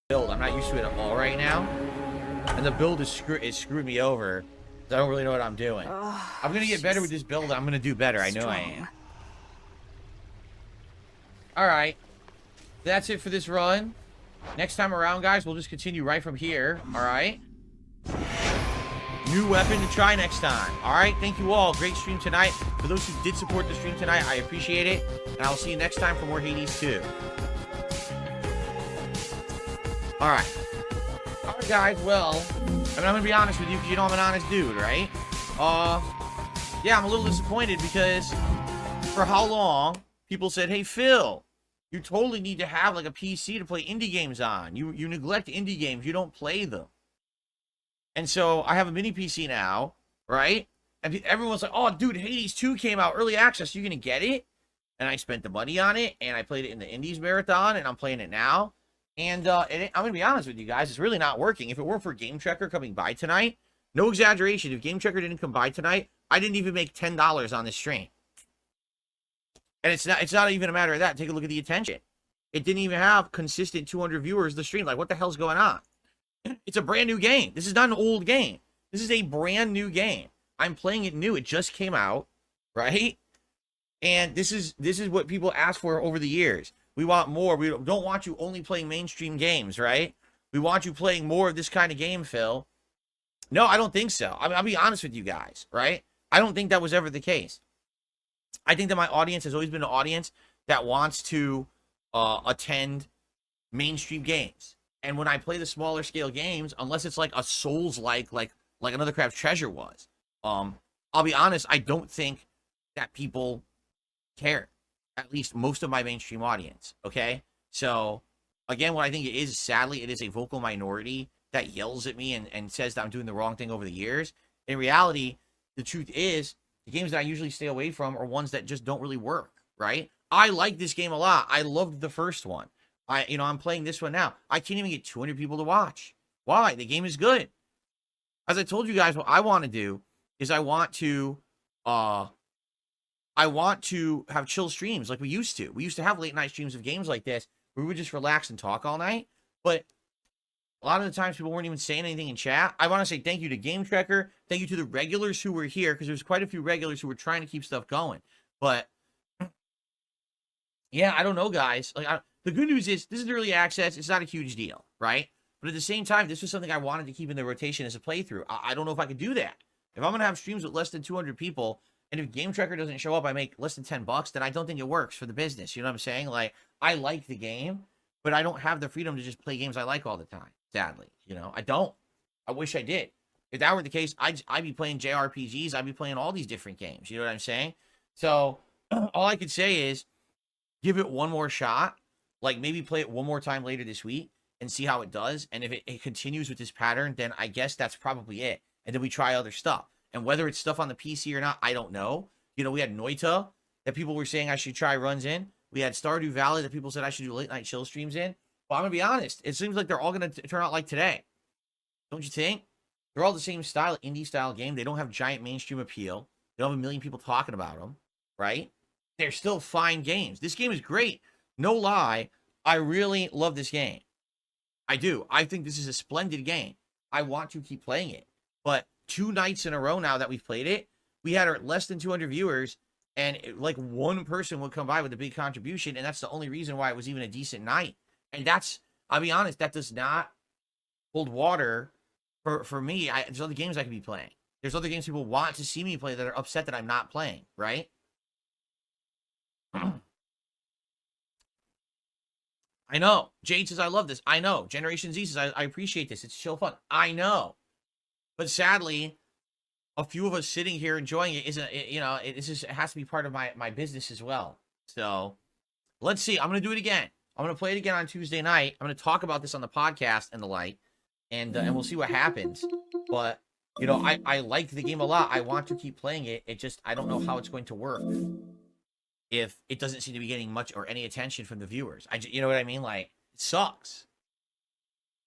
build. I'm not used to it at all right now. And the build is screwed me over. I don't really know what I'm doing. I'm going to get better with this build. I'm going to do better. I know I am. Alright. That's it for this run. Next time around, guys, we'll just continue right from here. Alright. New weapon to try next time. Alright, thank you all. Great stream tonight. For those who did support the stream tonight, I appreciate it. And I'll see you next time for more Hades 2. Alright. Alright, guys, well, I'm going to be honest with you because you know I'm an honest dude, right? Yeah, I'm a little disappointed because for how long people said, hey, Phil, you totally need to have like a PC to play indie games on. You neglect indie games. You don't play them. And so I have a mini PC now, right? And everyone's like, oh, dude, Hades 2 came out, early access. You're going to get it? And I spent the money on it, and I played it in the Indies Marathon, and I'm playing it now. And I'm going to be honest with you guys, it's really not working. If it weren't for Game Checker coming by tonight, no exaggeration, if Game Checker didn't come by tonight, I didn't even make $10 on this stream. And it's not even a matter of that. Take a look at the attention. It didn't even have consistent 200 viewers the stream. Like, what the hell's going on? It's a brand new game. This is not an old game. This is a brand new game. I'm playing it new. It just came out, right? And this is what people ask for over the years. We want more. We don't want you only playing mainstream games, right? We want you playing more of this kind of game, Phil. No, I don't think so. I'll be honest with you guys, right? I don't think that was ever the case. I think that my audience has always been an audience that wants to attend mainstream games. And when I play the smaller scale games, unless it's like a Souls-like, like Another Craft's Treasure was, I'll be honest, I don't think that people care. At least most of my mainstream audience, okay? So, again, what I think it is, sadly, it is a vocal minority that yells at me and says that I'm doing the wrong thing over the years. In reality, the truth is, the games that I usually stay away from are ones that just don't really work, right? I like this game a lot. I loved the first one. I'm playing this one now. I can't even get 200 people to watch. Why? The game is good. As I told you guys, what I want to do is I want to have chill streams like we used to. We used to have late night streams of games like this where we would just relax and talk all night. But a lot of the times people weren't even saying anything in chat. I want to say thank you to Game Tracker. Thank you to the regulars who were here, because there's quite a few regulars who were trying to keep stuff going. But yeah, I don't know, guys. The good news is this is early access. It's not a huge deal, right? But at the same time, this was something I wanted to keep in the rotation as a playthrough. I don't know if I could do that. If I'm going to have streams with less than 200 people, and if Game Tracker doesn't show up, I make less than $10, then I don't think it works for the business. You know what I'm saying? Like, I like the game, but I don't have the freedom to just play games I like all the time, sadly. You know, I don't. I wish I did. If that were the case, I'd be playing JRPGs. I'd be playing all these different games. You know what I'm saying? So, all I could say is give it one more shot. Like, maybe play it one more time later this week and see how it does. And if it continues with this pattern, then I guess that's probably it. And then we try other stuff. And whether it's stuff on the PC or not, I don't know. You know, we had Noita that people were saying I should try runs in. We had Stardew Valley that people said I should do late night chill streams in. Well, I'm going to be honest. It seems like they're all going to turn out like today. Don't you think? They're all the same style, indie style game. They don't have giant mainstream appeal. They don't have a million people talking about them, right? They're still fine games. This game is great. No lie. I really love this game. I do. I think this is a splendid game. I want to keep playing it. But 2 nights in a row now that we've played it, we had less than 200 viewers, and like one person would come by with a big contribution, and that's the only reason why it was even a decent night. And that's, I'll be honest, that does not hold water for me. There's other games I could be playing. There's other games people want to see me play that are upset that I'm not playing, right? I know. Jade says, I love this. I know. Generation Z says, I appreciate this. It's chill fun. I know. But sadly, a few of us sitting here enjoying it isn't, it has to be part of my business as well. So let's see. I'm going to do it again. I'm going to play it again on Tuesday night. I'm going to talk about this on the podcast and the like, and we'll see what happens. But, I like the game a lot. I want to keep playing it. I don't know how it's going to work if it doesn't seem to be getting much or any attention from the viewers. You know what I mean? Like, it sucks.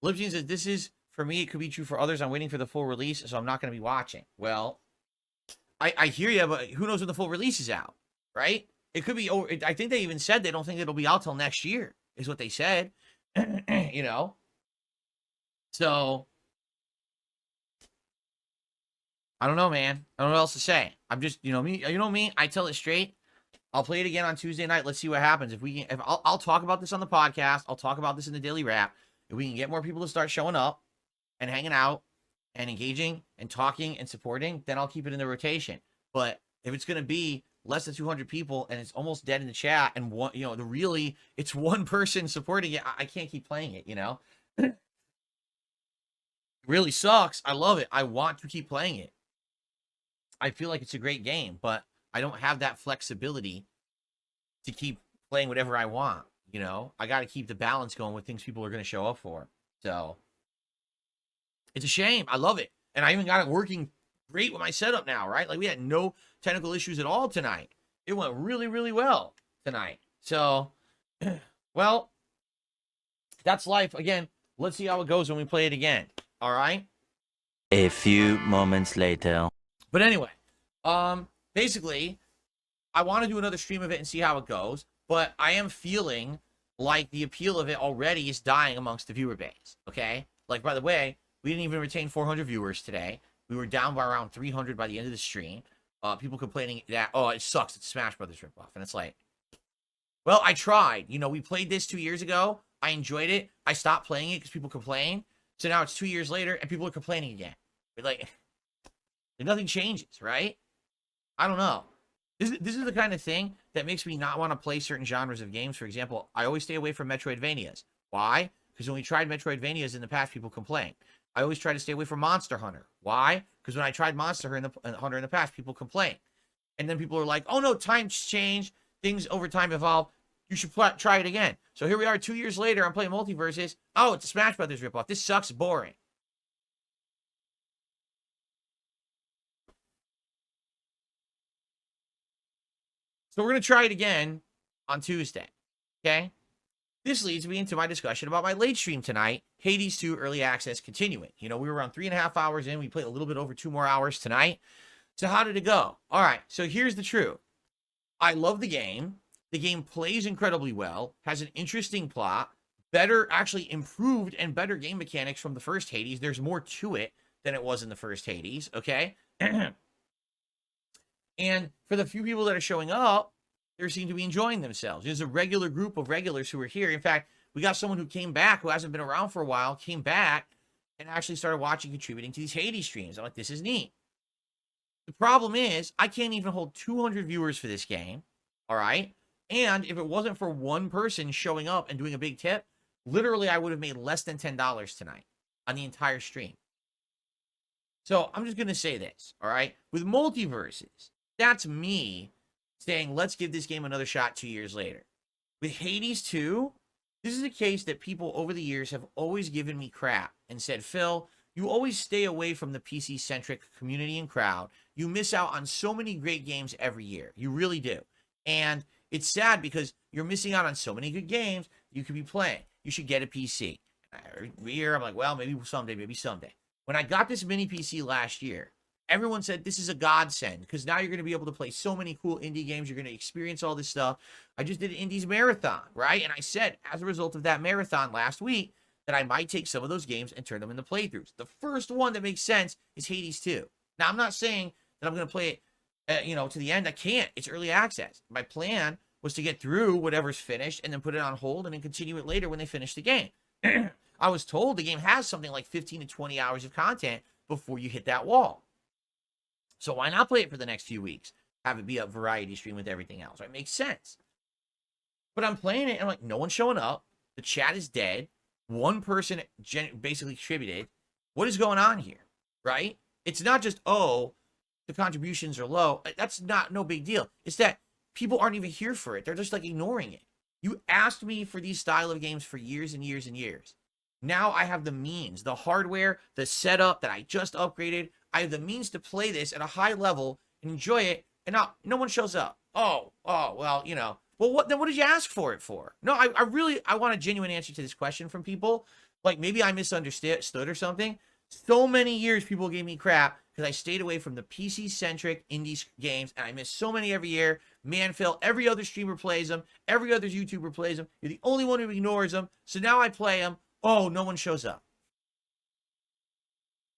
Libsyn says, this is, for me, it could be true for others. I'm waiting for the full release, so I'm not going to be watching. Well, I hear you, but who knows when the full release is out, right? It could be, I think they even said they don't think it'll be out till next year, is what they said, So, I don't know, man. I don't know what else to say. I'm just, me, I tell it straight. I'll play it again on Tuesday night. Let's see what happens. If I'll talk about this on the podcast. I'll talk about this in the daily wrap. If we can get more people to start showing up and hanging out and engaging and talking and supporting, then I'll keep it in the rotation. But if it's going to be less than 200 people and it's almost dead in the chat and it's one person supporting it, I can't keep playing it, It really sucks. I love it. I want to keep playing it. I feel like it's a great game, but I don't have that flexibility to keep playing whatever I want, I got to keep the balance going with things people are going to show up for. So it's a shame. I love it. And I even got it working great with my setup now, right? Like we had no technical issues at all tonight. It went really, really well tonight. So, well, that's life. Again, let's see how it goes when we play it again. All right? A few moments later. But anyway, basically, I want to do another stream of it and see how it goes. But I am feeling like the appeal of it already is dying amongst the viewer base. Okay? Like, by the way, we didn't even retain 400 viewers today. We were down by around 300 by the end of the stream. People complaining that, oh, it sucks. It's Smash Brothers ripoff. And it's like, well, I tried. We played this 2 years ago. I enjoyed it. I stopped playing it because people complained. So now it's 2 years later and people are complaining again. But like, nothing changes, right? I don't know. This is the kind of thing that makes me not want to play certain genres of games. For example, I always stay away from Metroidvanias. Why? Because when we tried Metroidvanias in the past, people complained. I always try to stay away from Monster Hunter. Why? Because when I tried Monster Hunter in the past, people complained. And then people are like, oh no, times change. Things over time evolve. You should try it again. So here we are 2 years later. I'm playing Multiverses. Oh, it's a Smash Brothers ripoff. This sucks. Boring. So we're going to try it again on Tuesday. Okay? This leads me into my discussion about my late stream tonight, Hades 2 Early Access continuing. We were around 3.5 hours in. We played a little bit over 2 more hours tonight. So how did it go? All right, so here's the truth. I love the game. The game plays incredibly well, has an interesting plot, actually improved and better game mechanics from the first Hades. There's more to it than it was in the first Hades, okay? And for the few people that are showing up, they seem to be enjoying themselves. There's a regular group of regulars who are here. In fact, we got someone who came back, who hasn't been around for a while, came back and actually started watching, contributing to these Hades streams. I'm like, this is neat. The problem is, I can't even hold 200 viewers for this game, all right? And if it wasn't for one person showing up and doing a big tip, literally I would have made less than $10 tonight on the entire stream. So I'm just going to say this, all right? With Multiverses, that's me saying, let's give this game another shot 2 years later. With Hades 2, this is a case that people over the years have always given me crap and said, Phil, you always stay away from the PC-centric community and crowd. You miss out on so many great games every year. You really do. And it's sad because you're missing out on so many good games you could be playing. You should get a PC. Every year, I'm like, well, maybe someday. When I got this mini PC last year, everyone said this is a godsend because now you're going to be able to play so many cool indie games. You're going to experience all this stuff. I just did an Indies marathon, right? And I said, as a result of that marathon last week, that I might take some of those games and turn them into playthroughs. The first one that makes sense is Hades 2. Now, I'm not saying that I'm going to play it, to the end. I can't. It's early access. My plan was to get through whatever's finished and then put it on hold and then continue it later when they finish the game. I was told the game has something like 15 to 20 hours of content before you hit that wall. So why not play it for the next few weeks? Have it be a variety stream with everything else, right? It makes sense. But I'm playing it and I'm like, no one's showing up. The chat is dead. One person basically contributed. What is going on here, right? It's not just, oh, the contributions are low. That's no big deal. It's that people aren't even here for it. They're just like ignoring it. You asked me for these style of games for years and years and years. Now I have the means, the hardware, the setup that I just upgraded. I have the means to play this at a high level and enjoy it. And now no one shows up. Oh, well, Well, what did you ask for it for? No, I want a genuine answer to this question from people. Like maybe I misunderstood or something. So many years people gave me crap because I stayed away from the PC-centric indie games, and I miss so many every year. Man, Phil, every other streamer plays them. Every other YouTuber plays them. You're the only one who ignores them. So now I play them. Oh, no one shows up.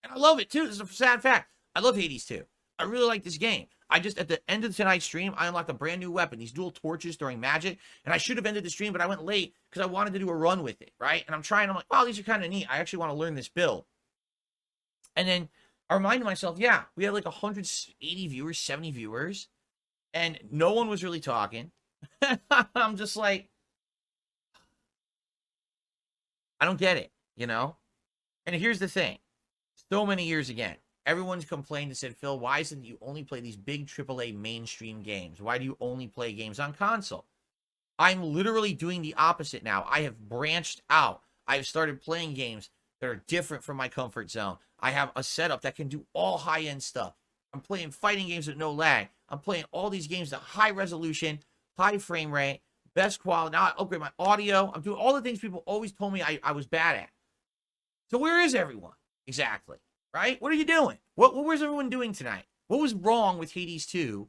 And I love it too. This is a sad fact. I love Hades 2. I really like this game. I just, at the end of tonight's stream, I unlocked a brand new weapon, these dual torches throwing magic. And I should have ended the stream, but I went late because I wanted to do a run with it, right? And I'm like, wow, these are kind of neat. I actually want to learn this build. And then I reminded myself, yeah, we had like 180 viewers, 70 viewers, and no one was really talking. I'm just like, I don't get it, you know? And here's the thing. So many years again, everyone's complained and said, Phil, why isn't you only play these big AAA mainstream games? Why do you only play games on console? I'm literally doing the opposite now. I have branched out. I've started playing games that are different from my comfort zone. I have a setup that can do all high-end stuff. I'm playing fighting games with no lag. I'm playing all these games at high resolution, high frame rate, best quality. Now I upgrade my audio. I'm doing all the things people always told me I was bad at. So where is everyone? Exactly. Right? What are you doing? What was everyone doing tonight? What was wrong with Hades 2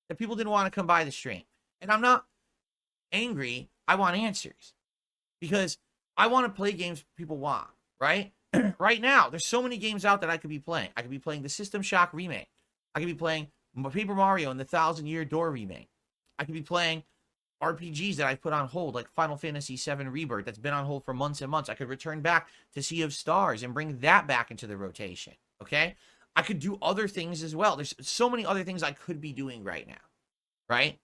that people didn't want to come by the stream? And I'm not angry. I want answers. Because I want to play games people want, right? Right now, there's so many games out that I could be playing. I could be playing the System Shock remake. I could be playing Paper Mario and the Thousand Year Door remake. I could be playing RPGs that I put on hold, like Final Fantasy VII Rebirth, that's been on hold for months and months. I could return back to Sea of Stars and bring that back into the rotation, okay? I could do other things as well. There's so many other things I could be doing right now, right?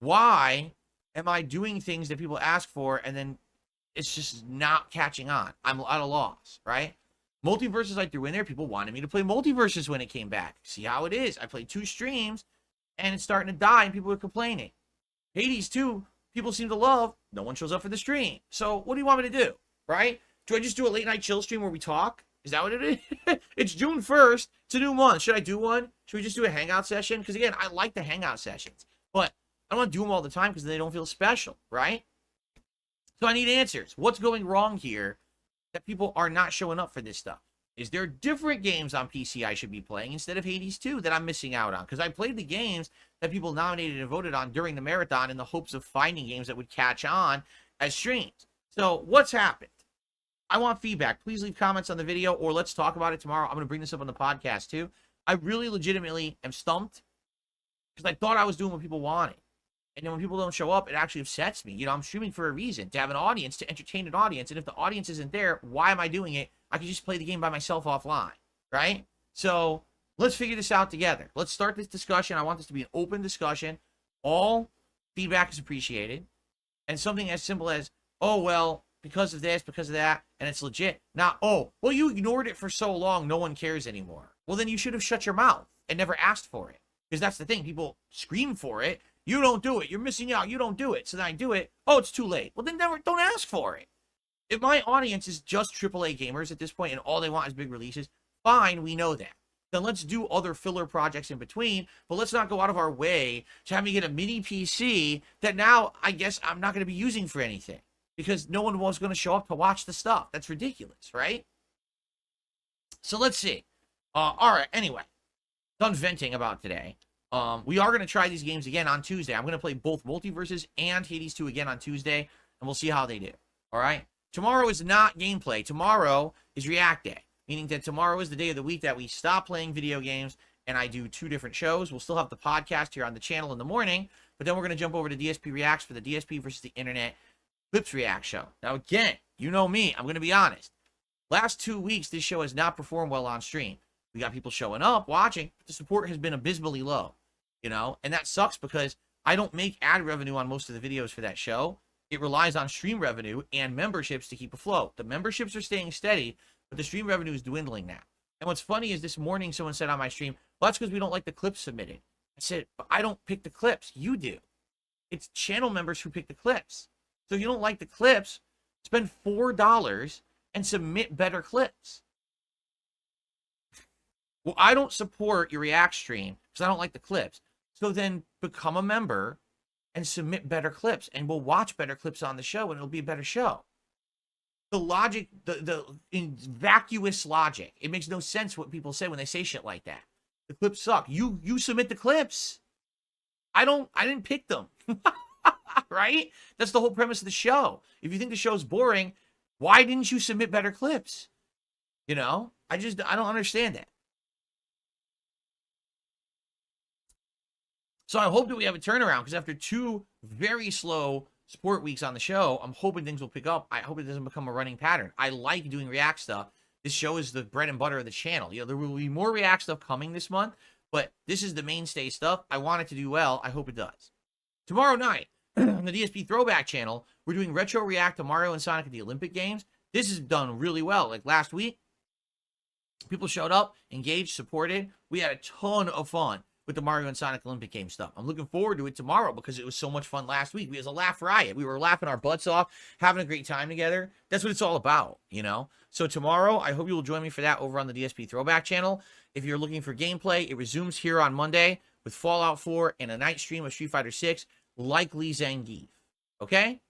Why am I doing things that people ask for and then it's just not catching on? I'm at a loss, right? Multiverses I threw in there, people wanted me to play Multiverses when it came back. See how it is. I played 2 streams and it's starting to die and people are complaining. Hades 2, people seem to love. No one shows up for the stream. So what do you want me to do, right? Do I just do a late night chill stream where we talk? Is that what it is? It's June 1st. It's a new month. Should I do one? Should we just do a hangout session? Because again, I like the hangout sessions. But I don't want to do them all the time because they don't feel special, right? So I need answers. What's going wrong here that people are not showing up for this stuff? Is there different games on PC I should be playing instead of Hades 2 that I'm missing out on? Because I played the games that people nominated and voted on during the marathon in the hopes of finding games that would catch on as streams. So what's happened? I want feedback. Please leave comments on the video or let's talk about it tomorrow. I'm going to bring this up on the podcast too. I really legitimately am stumped because I thought I was doing what people wanted. And then when people don't show up, it actually upsets me. You know, I'm streaming for a reason, to have an audience, to entertain an audience. And if the audience isn't there, why am I doing it? I could just play the game by myself offline, right? So let's figure this out together. Let's start this discussion. I want this to be an open discussion. All feedback is appreciated. And something as simple as, oh, well, because of this, because of that, and it's legit. Not, oh, well, you ignored it for so long, no one cares anymore. Well, then you should have shut your mouth and never asked for it. Because that's the thing. People scream for it. You don't do it. You're missing out. You don't do it. So then I do it. Oh, it's too late. Well, then never, don't ask for it. If my audience is just AAA gamers at this point and all they want is big releases, fine, we know that. Then let's do other filler projects in between, but let's not go out of our way to have me get a mini PC that now I guess I'm not going to be using for anything because no one was going to show up to watch the stuff. That's ridiculous, right? So let's see. All right, anyway, done venting about today. We are going to try these games again on Tuesday. I'm going to play both Multiverses and Hades 2 again on Tuesday, and we'll see how they do. All right? Tomorrow is not gameplay. Tomorrow is React Day, meaning that tomorrow is the day of the week that we stop playing video games, and I do 2 different shows. We'll still have the podcast here on the channel in the morning, but then we're going to jump over to DSP Reacts for the DSP versus the Internet Clips React show. Now, again, you know me. I'm going to be honest. Last 2 weeks, this show has not performed well on stream. We got people showing up, watching, but the support has been abysmally low. You know, and that sucks because I don't make ad revenue on most of the videos for that show. It relies on stream revenue and memberships to keep afloat. The memberships are staying steady, but the stream revenue is dwindling now. And what's funny is this morning someone said on my stream, well, that's because we don't like the clips submitted. I said, but I don't pick the clips. You do. It's channel members who pick the clips. So if you don't like the clips, spend $4 and submit better clips. Well, I don't support your React stream because I don't like the clips. So then become a member and submit better clips, and we'll watch better clips on the show, and it'll be a better show. The logic, the vacuous logic, it makes no sense what people say when they say shit like that. The clips suck. You submit the clips. I didn't pick them. Right? That's the whole premise of the show. If you think the show's boring, why didn't you submit better clips? You know? I don't understand that. So I hope that we have a turnaround, because after 2 very slow sport weeks on the show, I'm hoping things will pick up. I hope it doesn't become a running pattern. I like doing React stuff. This show is the bread and butter of the channel. You know, there will be more React stuff coming this month, but this is the mainstay stuff. I want it to do well. I hope it does. Tomorrow night, on the DSP Throwback channel, we're doing Retro React to Mario and Sonic at the Olympic Games. This is done really well. Like last week, people showed up, engaged, supported. We had a ton of fun with the Mario and Sonic Olympic Game stuff. I'm looking forward to it tomorrow because it was so much fun last week. It was a laugh riot. We were laughing our butts off, having a great time together. That's what it's all about, you know? So tomorrow, I hope you will join me for that over on the DSP Throwback channel. If you're looking for gameplay, it resumes here on Monday with Fallout 4 and a night stream of Street Fighter 6, likely Zangief. Okay?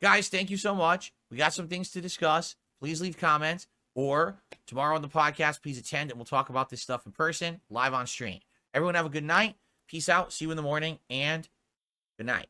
Guys, thank you so much. We got some things to discuss. Please leave comments. Or tomorrow on the podcast, please attend and we'll talk about this stuff in person, live on stream. Everyone have a good night. Peace out. See you in the morning, and good night.